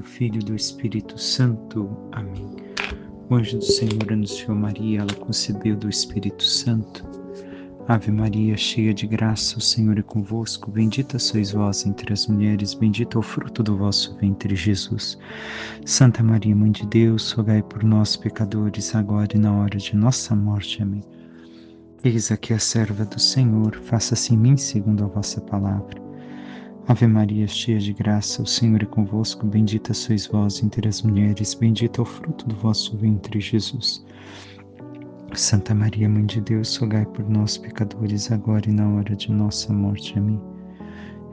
do Filho e do Espírito Santo. Amém. O anjo do Senhor anunciou Maria, ela concebeu do Espírito Santo. Ave Maria, cheia de graça, o Senhor é convosco. Bendita sois vós entre as mulheres, bendito é o fruto do vosso ventre, Jesus. Santa Maria, Mãe de Deus, rogai por nós, pecadores, agora e na hora de nossa morte. Amém. Eis aqui a serva do Senhor, faça-se em mim segundo a vossa palavra. Ave Maria, cheia de graça, o Senhor é convosco. Bendita sois vós entre as mulheres, bendito é o fruto do vosso ventre, Jesus. Santa Maria, Mãe de Deus, rogai por nós, pecadores, agora e na hora de nossa morte. Amém.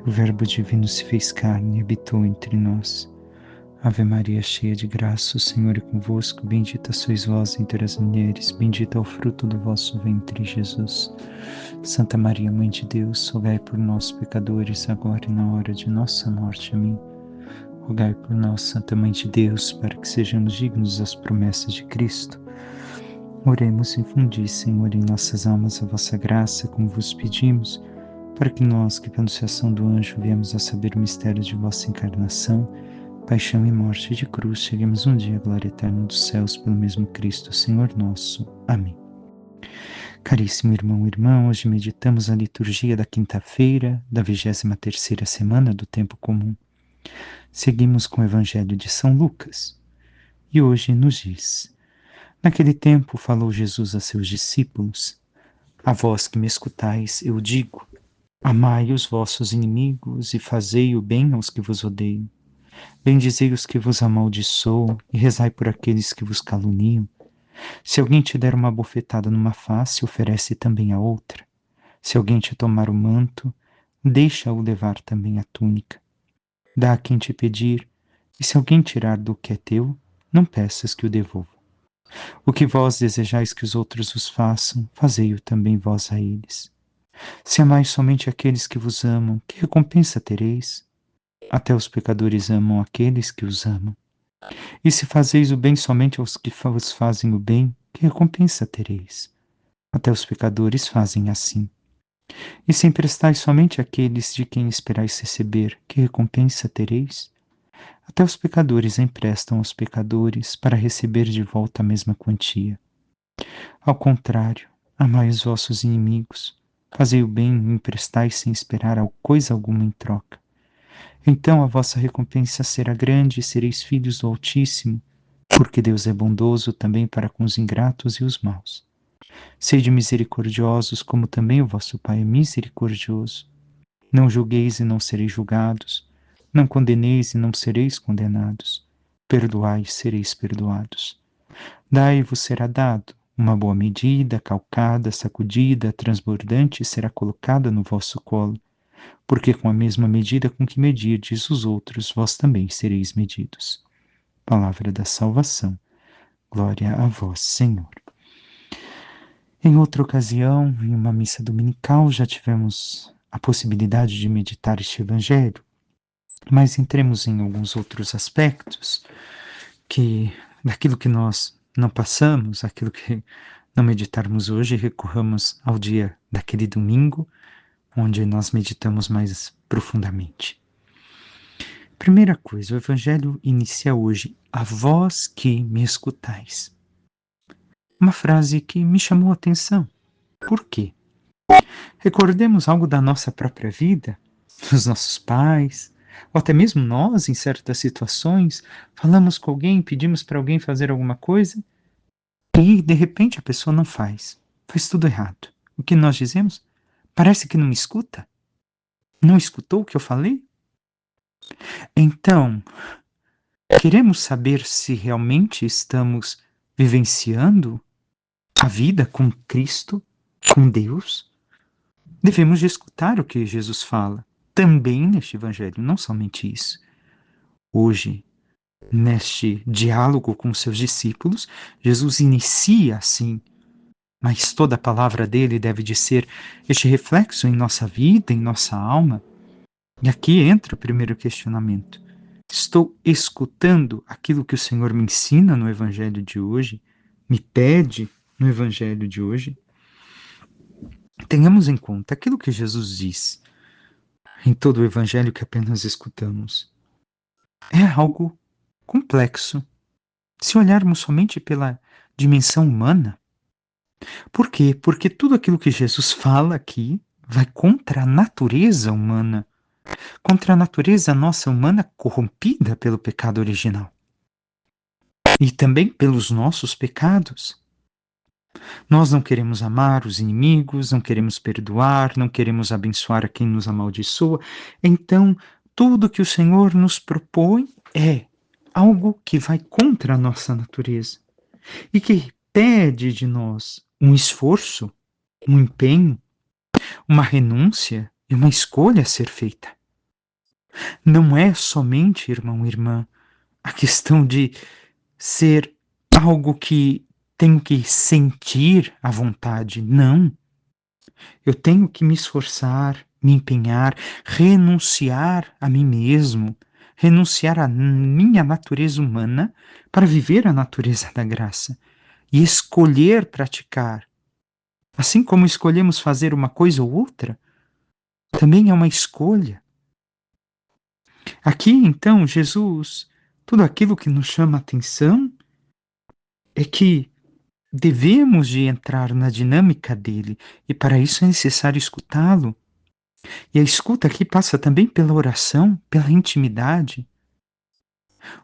O Verbo divino se fez carne e habitou entre nós. Ave Maria, cheia de graça, o Senhor é convosco. Bendita sois vós entre as mulheres, bendito é o fruto do vosso ventre, Jesus. Santa Maria, Mãe de Deus, rogai por nós, pecadores, agora e na hora de nossa morte. Amém. Rogai por nós, Santa Mãe de Deus, para que sejamos dignos das promessas de Cristo. Oremos, infundi, Senhor, em nossas almas a vossa graça, como vos pedimos, para que nós, que pela anunciação do anjo viemos a saber o mistério de vossa encarnação, paixão e morte de cruz, cheguemos um dia à glória eterna dos céus pelo mesmo Cristo, Senhor nosso. Amém. Caríssimo irmão e irmã, hoje meditamos a liturgia da quinta-feira da 23ª semana do Tempo Comum. Seguimos com o Evangelho de São Lucas. E hoje nos diz: naquele tempo falou Jesus a seus discípulos: a vós que me escutais, eu digo, amai os vossos inimigos e fazei o bem aos que vos odeiam. Bendizei os que vos amaldiçoam e rezai por aqueles que vos caluniam. Se alguém te der uma bofetada numa face, oferece também a outra. Se alguém te tomar o manto, deixa-o levar também a túnica. Dá a quem te pedir, e se alguém tirar do que é teu, não peças que o devolva. O que vós desejais que os outros vos façam, fazei-o também vós a eles. Se amais somente aqueles que vos amam, que recompensa tereis? Até os pecadores amam aqueles que os amam. E se fazeis o bem somente aos que vos fazem o bem, que recompensa tereis? Até os pecadores fazem assim. E se emprestais somente àqueles de quem esperais receber, que recompensa tereis? Até os pecadores emprestam aos pecadores para receber de volta a mesma quantia. Ao contrário, amai os vossos inimigos, fazei o bem e emprestai sem esperar coisa alguma em troca. Então a vossa recompensa será grande e sereis filhos do Altíssimo, porque Deus é bondoso também para com os ingratos e os maus. Sede misericordiosos, como também o vosso Pai é misericordioso. Não julgueis e não sereis julgados. Não condeneis e não sereis condenados. Perdoai e sereis perdoados. Dai e vos será dado. Uma boa medida, calcada, sacudida, transbordante, será colocada no vosso colo. Porque com a mesma medida com que medirdes os outros, vós também sereis medidos. Palavra da salvação. Glória a vós, Senhor. Em outra ocasião, em uma missa dominical, já tivemos a possibilidade de meditar este Evangelho, mas entremos em alguns outros aspectos daquilo que nós não passamos, aquilo que não meditarmos hoje, recorramos ao dia daquele domingo, onde nós meditamos mais profundamente. Primeira coisa, o Evangelho inicia hoje: a vós que me escutais. Uma frase que me chamou a atenção. Por quê? Recordemos algo da nossa própria vida, dos nossos pais, ou até mesmo nós, em certas situações, falamos com alguém, pedimos para alguém fazer alguma coisa e, de repente, a pessoa não faz. Faz tudo errado. O que nós dizemos? Parece que não me escuta. Não escutou o que eu falei? Então, queremos saber se realmente estamos vivenciando a vida com Cristo, com Deus? Devemos de escutar o que Jesus fala, também neste Evangelho, não somente isso. Hoje, neste diálogo com seus discípulos, Jesus inicia assim, mas toda a palavra dele deve de ser este reflexo em nossa vida, em nossa alma. E aqui entra o primeiro questionamento. Estou escutando aquilo que o Senhor me ensina no Evangelho de hoje, me pede no Evangelho de hoje? Tenhamos em conta aquilo que Jesus diz em todo o Evangelho que apenas escutamos. É algo complexo se olharmos somente pela dimensão humana. Por quê? Porque tudo aquilo que Jesus fala aqui vai contra a natureza humana, contra a natureza nossa humana corrompida pelo pecado original e também pelos nossos pecados. Nós não queremos amar os inimigos, não queremos perdoar, não queremos abençoar a quem nos amaldiçoa. Então, tudo que o Senhor nos propõe é algo que vai contra a nossa natureza e que pede de nós um esforço, um empenho, uma renúncia e uma escolha a ser feita. Não é somente, irmão e irmã, a questão de ser algo que tenho que sentir à vontade. Não. Eu tenho que me esforçar, me empenhar, renunciar a mim mesmo, renunciar à minha natureza humana para viver a natureza da graça e escolher praticar. Assim como escolhemos fazer uma coisa ou outra, também é uma escolha. Aqui, então, Jesus, tudo aquilo que nos chama a atenção é que devemos de entrar na dinâmica dele e para isso é necessário escutá-lo. E a escuta aqui passa também pela oração, pela intimidade.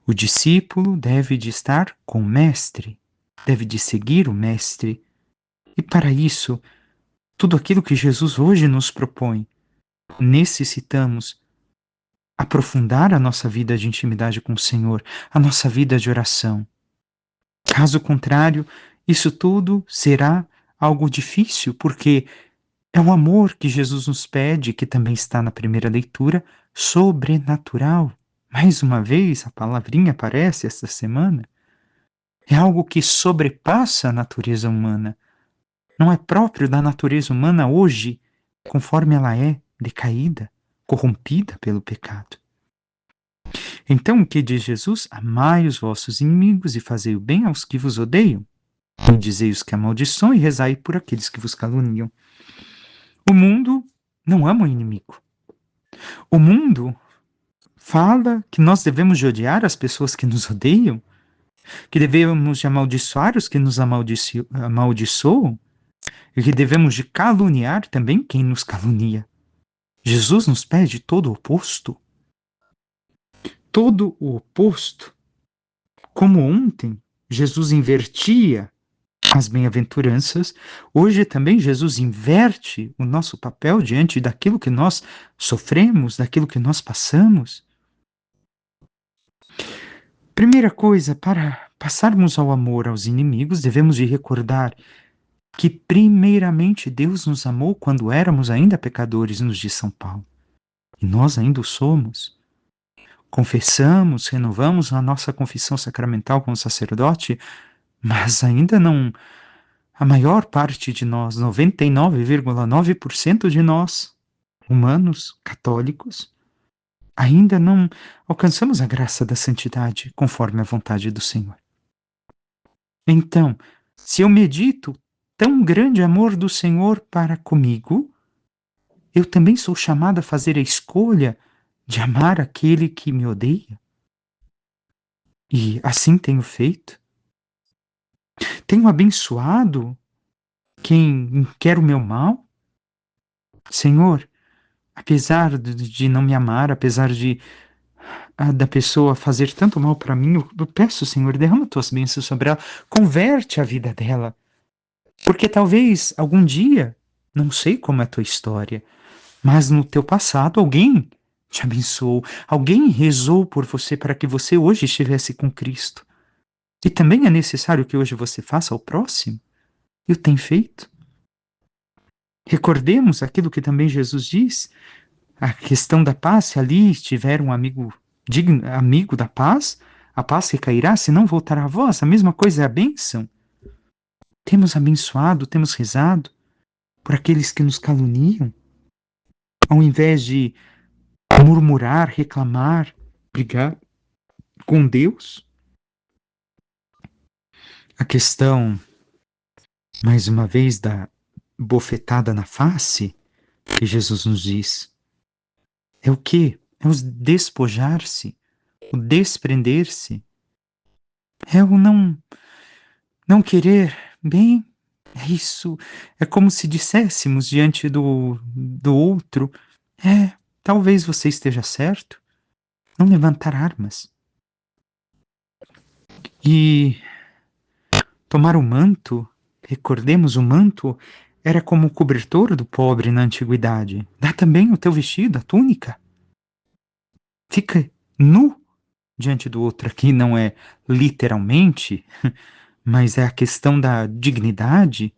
O discípulo deve de estar com o mestre, deve de seguir o mestre. E para isso, tudo aquilo que Jesus hoje nos propõe, necessitamos aprofundar a nossa vida de intimidade com o Senhor, a nossa vida de oração. Caso contrário, isso tudo será algo difícil, porque é o amor que Jesus nos pede, que também está na primeira leitura, sobrenatural. Mais uma vez, a palavrinha aparece esta semana. É algo que sobrepassa a natureza humana. Não é próprio da natureza humana hoje, conforme ela é decaída, corrompida pelo pecado. Então, o que diz Jesus? Amai os vossos inimigos e fazei o bem aos que vos odeiam. Bendizei os que amaldiçoam e rezai por aqueles que vos caluniam. O mundo não ama o inimigo. O mundo fala que nós devemos de odiar as pessoas que nos odeiam, que devemos de amaldiçoar os que nos amaldiçoam e que devemos de caluniar também quem nos calunia. Jesus nos pede todo o oposto. Todo o oposto. Como ontem Jesus invertia as bem-aventuranças, hoje também Jesus inverte o nosso papel diante daquilo que nós sofremos, daquilo que nós passamos. Primeira coisa, para passarmos ao amor aos inimigos, devemos de recordar que primeiramente Deus nos amou quando éramos ainda pecadores, nos diz São Paulo. E nós ainda o somos. Confessamos, renovamos a nossa confissão sacramental com o sacerdote, mas ainda não. A maior parte de nós, 99,9% de nós, humanos, católicos, ainda não alcançamos a graça da santidade conforme a vontade do Senhor. Então, se eu medito tão grande amor do Senhor para comigo, eu também sou chamado a fazer a escolha de amar aquele que me odeia. E assim tenho feito. Tenho abençoado quem quer o meu mal. Senhor, apesar de não me amar, apesar de da pessoa fazer tanto mal para mim, eu peço, Senhor, derrama tuas bênçãos sobre ela, converte a vida dela. Porque talvez algum dia, não sei como é a tua história, mas no teu passado alguém te abençoou, alguém rezou por você para que você hoje estivesse com Cristo. E também é necessário que hoje você faça ao próximo. E o tem feito. Recordemos aquilo que também Jesus diz, a questão da paz, se ali estiver um amigo digno, amigo da paz, a paz recairá, se não voltará a vós. A mesma coisa é a bênção. Temos abençoado, temos rezado por aqueles que nos caluniam, ao invés de murmurar, reclamar, brigar com Deus. A questão, mais uma vez, da bofetada na face, que Jesus nos diz, é o quê? É o despojar-se, o desprender-se É o não querer bem. É isso. É como se disséssemos diante do outro: talvez você esteja certo. Não levantar armas. E tomar o manto, recordemos, o manto era como o cobertor do pobre na antiguidade. Dá também o teu vestido, a túnica. Fica nu diante do outro. Aqui não é literalmente, mas é a questão da dignidade.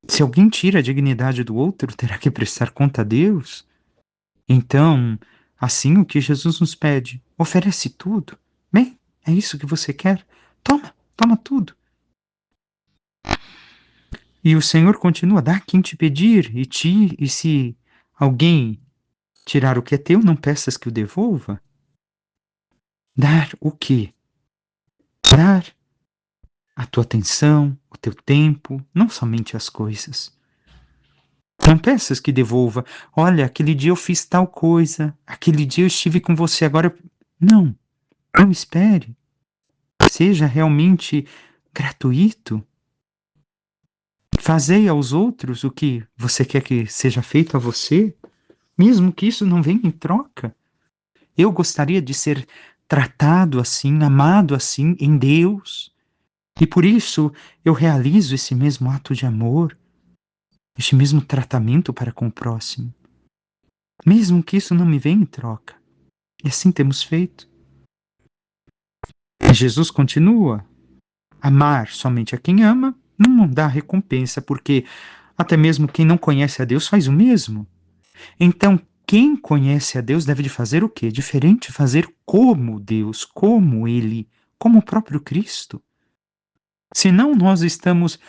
Se alguém tira a dignidade do outro, terá que prestar conta a Deus. Então, assim o que Jesus nos pede, oferece tudo. Bem, é isso que você quer? Toma tudo. E o Senhor continua: dá quem te pedir, e se alguém tirar o que é teu, não peças que o devolva. Dar o quê? Dar a tua atenção, o teu tempo, não somente as coisas. Não peças que devolva. Olha, aquele dia eu fiz tal coisa, aquele dia eu estive com você, agora. Não, não espere. Seja realmente gratuito. Fazei aos outros o que você quer que seja feito a você, mesmo que isso não venha em troca. Eu gostaria de ser tratado assim, amado assim em Deus. E por isso eu realizo esse mesmo ato de amor, este mesmo tratamento para com o próximo, mesmo que isso não me venha em troca. E assim temos feito. E Jesus continua: amar somente a quem ama não dá recompensa, porque até mesmo quem não conhece a Deus faz o mesmo. Então, quem conhece a Deus deve de fazer o quê? Diferente, fazer como Deus, como Ele, como o próprio Cristo. Senão, nós estamos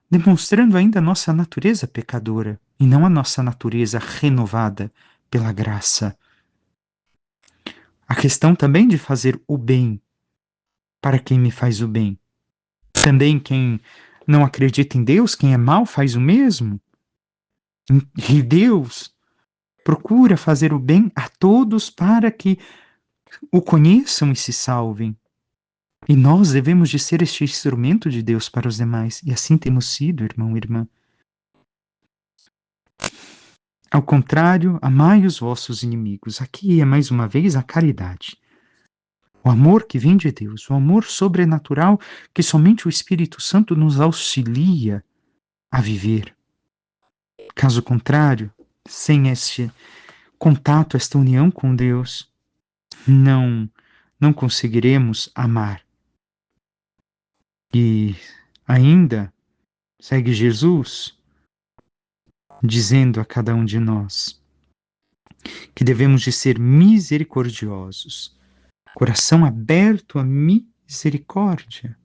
demonstrando ainda a nossa natureza pecadora e não a nossa natureza renovada pela graça. A questão também de fazer o bem para quem me faz o bem. Também quem não acredita em Deus, quem é mau, faz o mesmo. E Deus procura fazer o bem a todos para que o conheçam e se salvem. E nós devemos de ser este instrumento de Deus para os demais. E assim temos sido, irmão e irmã. Ao contrário, amai os vossos inimigos. Aqui é mais uma vez a caridade. O amor que vem de Deus, o amor sobrenatural que somente o Espírito Santo nos auxilia a viver. Caso contrário, sem este contato, esta união com Deus, não conseguiremos amar. E ainda segue Jesus dizendo a cada um de nós que devemos de ser misericordiosos, coração aberto à misericórdia.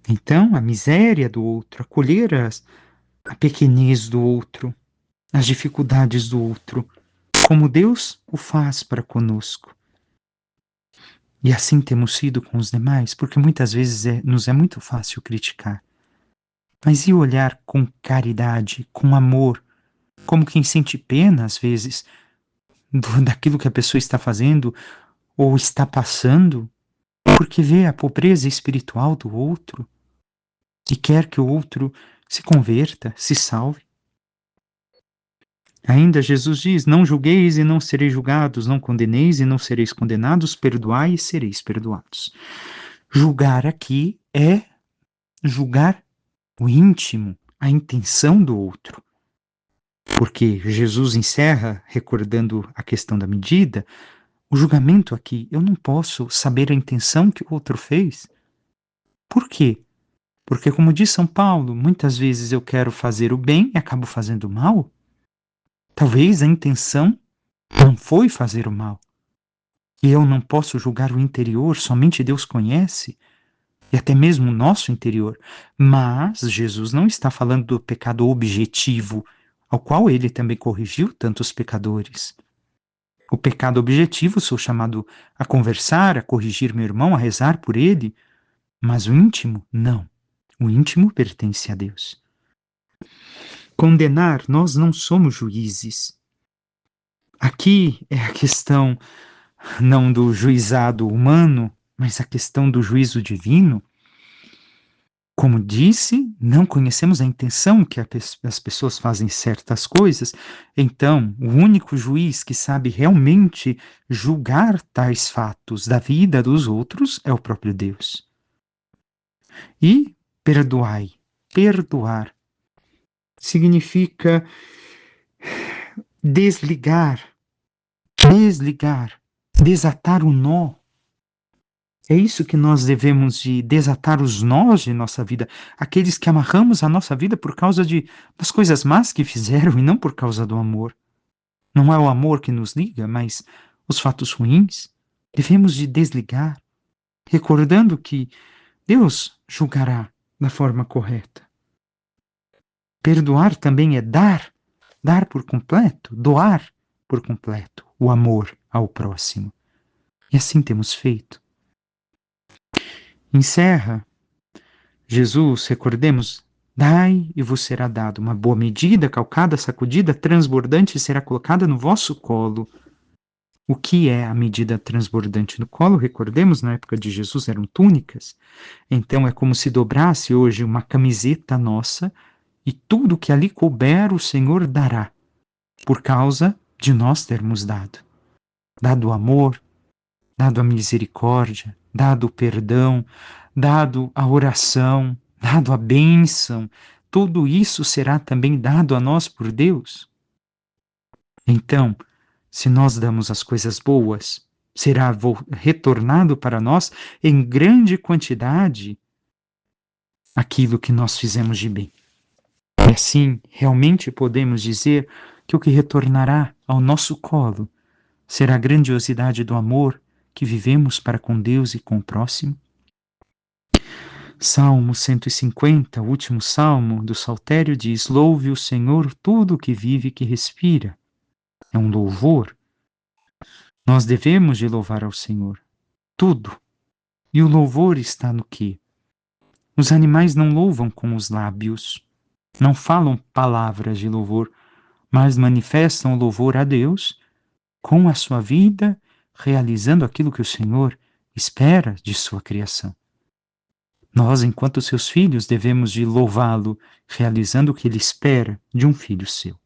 Então, a miséria do outro, acolher a pequenez do outro, as dificuldades do outro, como Deus o faz para conosco. E assim temos sido com os demais, porque muitas vezes nos é muito fácil criticar. Mas e olhar com caridade, com amor, como quem sente pena, às vezes, daquilo que a pessoa está fazendo ou está passando, porque vê a pobreza espiritual do outro e quer que o outro se converta, se salve. Ainda Jesus diz: não julgueis e não sereis julgados, não condeneis e não sereis condenados, perdoai e sereis perdoados. Julgar aqui é julgar o íntimo, a intenção do outro. Porque Jesus encerra recordando a questão da medida, o julgamento aqui, eu não posso saber a intenção que o outro fez. Por quê? Porque, como diz São Paulo, muitas vezes eu quero fazer o bem e acabo fazendo o mal. Talvez a intenção não foi fazer o mal. E eu não posso julgar o interior, somente Deus conhece, e até mesmo o nosso interior. Mas Jesus não está falando do pecado objetivo, ao qual ele também corrigiu tantos pecadores. O pecado objetivo, sou chamado a conversar, a corrigir meu irmão, a rezar por ele, mas o íntimo, não. O íntimo pertence a Deus. Condenar, nós não somos juízes. Aqui é a questão não do juizado humano, Mas a questão do juízo divino, como disse, não conhecemos a intenção que as pessoas fazem certas coisas, então o único juiz que sabe realmente julgar tais fatos da vida dos outros é o próprio Deus. E perdoai, perdoar, significa desligar, desatar o nó. É isso que nós devemos de desatar os nós de nossa vida, aqueles que amarramos a nossa vida por causa das coisas más que fizeram e não por causa do amor. Não é o amor que nos liga, mas os fatos ruins. Devemos de desligar, recordando que Deus julgará da forma correta. Perdoar também é dar por completo, doar por completo o amor ao próximo. E assim temos feito. Encerra Jesus, recordemos, dai e vos será dado. Uma boa medida, calcada, sacudida, transbordante será colocada no vosso colo. O que é a medida transbordante no colo? Recordemos, na época de Jesus eram túnicas. Então é como se dobrasse hoje uma camiseta nossa e tudo que ali couber o Senhor dará, por causa de nós termos dado. Dado o amor, dado a misericórdia, dado o perdão, dado a oração, dado a bênção, tudo isso será também dado a nós por Deus. Então, se nós damos as coisas boas, será retornado para nós em grande quantidade aquilo que nós fizemos de bem. E assim, realmente podemos dizer que o que retornará ao nosso colo será a grandiosidade do amor que vivemos para com Deus e com o próximo. Salmo 150, o último salmo do Saltério, diz: louve o Senhor tudo que vive e que respira. É um louvor. Nós devemos de louvar ao Senhor tudo. E o louvor está no quê? Os animais não louvam com os lábios, não falam palavras de louvor, mas manifestam o louvor a Deus com a sua vida, realizando aquilo que o Senhor espera de sua criação. Nós, enquanto seus filhos, devemos de louvá-lo, realizando o que ele espera de um filho seu.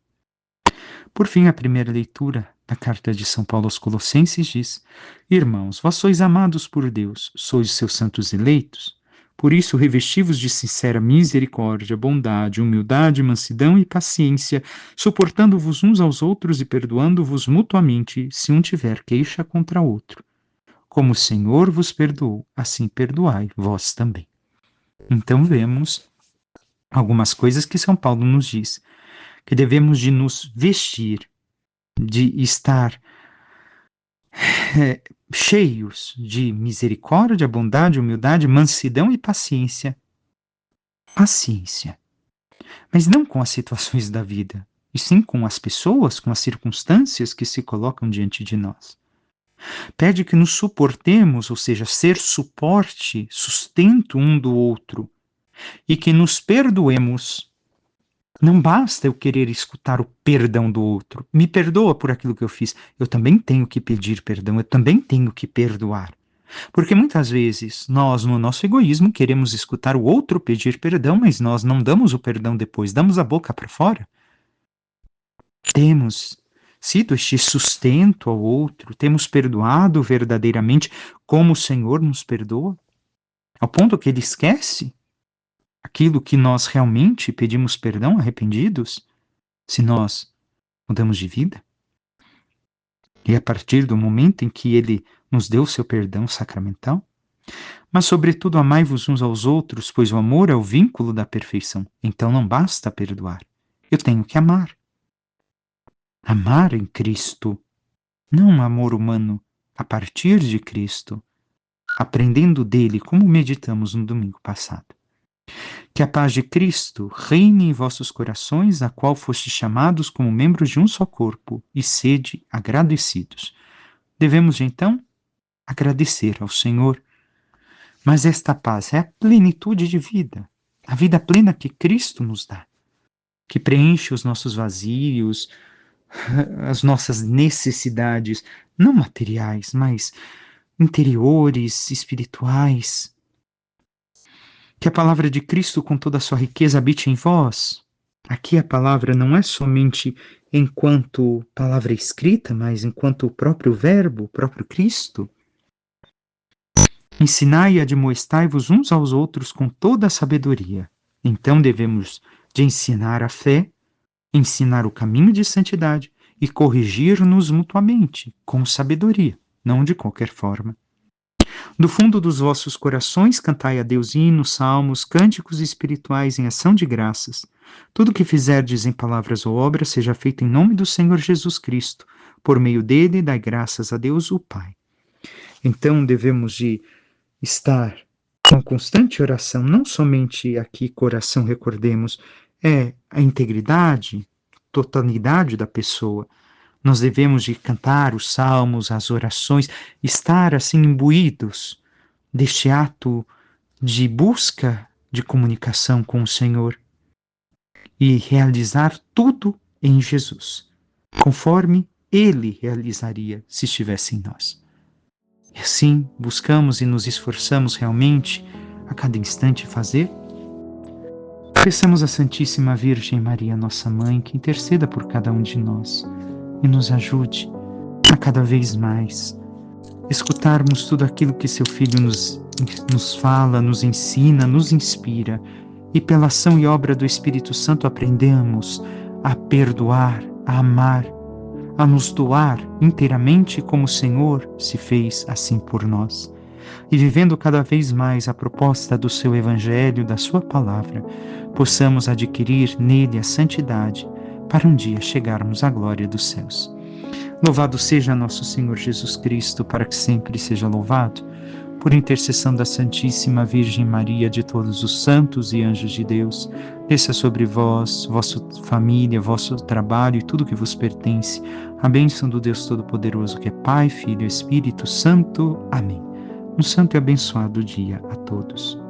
Por fim, a primeira leitura da carta de São Paulo aos Colossenses diz: irmãos, vós sois amados por Deus, sois seus santos eleitos. Por isso, revesti-vos de sincera misericórdia, bondade, humildade, mansidão e paciência, suportando-vos uns aos outros e perdoando-vos mutuamente, se um tiver queixa contra outro. Como o Senhor vos perdoou, assim perdoai vós também. Então vemos algumas coisas que São Paulo nos diz, que devemos de nos vestir, de estar cheios de misericórdia, bondade, humildade, mansidão e paciência. Paciência. Mas não com as situações da vida, e sim com as pessoas, com as circunstâncias que se colocam diante de nós. Pede que nos suportemos, ou seja, ser suporte, sustento um do outro, e que nos perdoemos. Não basta eu querer escutar o perdão do outro. Me perdoa por aquilo que eu fiz. Eu também tenho que pedir perdão, eu também tenho que perdoar. Porque muitas vezes nós, no nosso egoísmo, queremos escutar o outro pedir perdão, mas nós não damos o perdão depois, damos a boca para fora. Temos sido este sustento ao outro, temos perdoado verdadeiramente como o Senhor nos perdoa, ao ponto que Ele esquece aquilo que nós realmente pedimos perdão, arrependidos, se nós mudamos de vida. E a partir do momento em que Ele nos deu o seu perdão sacramental, mas sobretudo amai-vos uns aos outros, pois o amor é o vínculo da perfeição. Então não basta perdoar, eu tenho que amar. Amar em Cristo, não um amor humano, a partir de Cristo, aprendendo dele, como meditamos no domingo passado. Que a paz de Cristo reine em vossos corações, a qual fostes chamados como membros de um só corpo, e sede agradecidos. Devemos, então, agradecer ao Senhor. Mas esta paz é a plenitude de vida, a vida plena que Cristo nos dá, que preenche os nossos vazios, as nossas necessidades, não materiais, mas interiores, espirituais. Que a palavra de Cristo, com toda a sua riqueza, habite em vós. Aqui a palavra não é somente enquanto palavra escrita, mas enquanto o próprio Verbo, o próprio Cristo. Ensinai e admoestai-vos uns aos outros com toda a sabedoria. Então devemos de ensinar a fé, ensinar o caminho de santidade e corrigir-nos mutuamente, com sabedoria, não de qualquer forma. Do fundo dos vossos corações cantai a Deus hinos, salmos, cânticos espirituais em ação de graças. Tudo o que fizerdes em palavras ou obras seja feito em nome do Senhor Jesus Cristo. Por meio dele, dai graças a Deus, o Pai. Então devemos de estar com constante oração, não somente aqui coração, recordemos, é a integridade, totalidade da pessoa. Nós devemos de cantar os salmos, as orações, estar assim imbuídos deste ato de busca de comunicação com o Senhor e realizar tudo em Jesus, conforme Ele realizaria se estivesse em nós. E assim buscamos e nos esforçamos realmente a cada instante fazer. Peçamos à Santíssima Virgem Maria, nossa Mãe, que interceda por cada um de nós e nos ajude a cada vez mais escutarmos tudo aquilo que seu Filho nos fala, nos ensina, nos inspira, e pela ação e obra do Espírito Santo aprendemos a perdoar, a amar, a nos doar inteiramente como o Senhor se fez assim por nós. E vivendo cada vez mais a proposta do seu Evangelho, da sua palavra, possamos adquirir nele a santidade para um dia chegarmos à glória dos céus. Louvado seja nosso Senhor Jesus Cristo, para que sempre seja louvado. Por intercessão da Santíssima Virgem Maria, de todos os santos e anjos de Deus, desça sobre vós, vossa família, vosso trabalho e tudo que vos pertence, a bênção do Deus Todo-Poderoso, que é Pai, Filho e Espírito Santo. Amém. Um santo e abençoado dia a todos.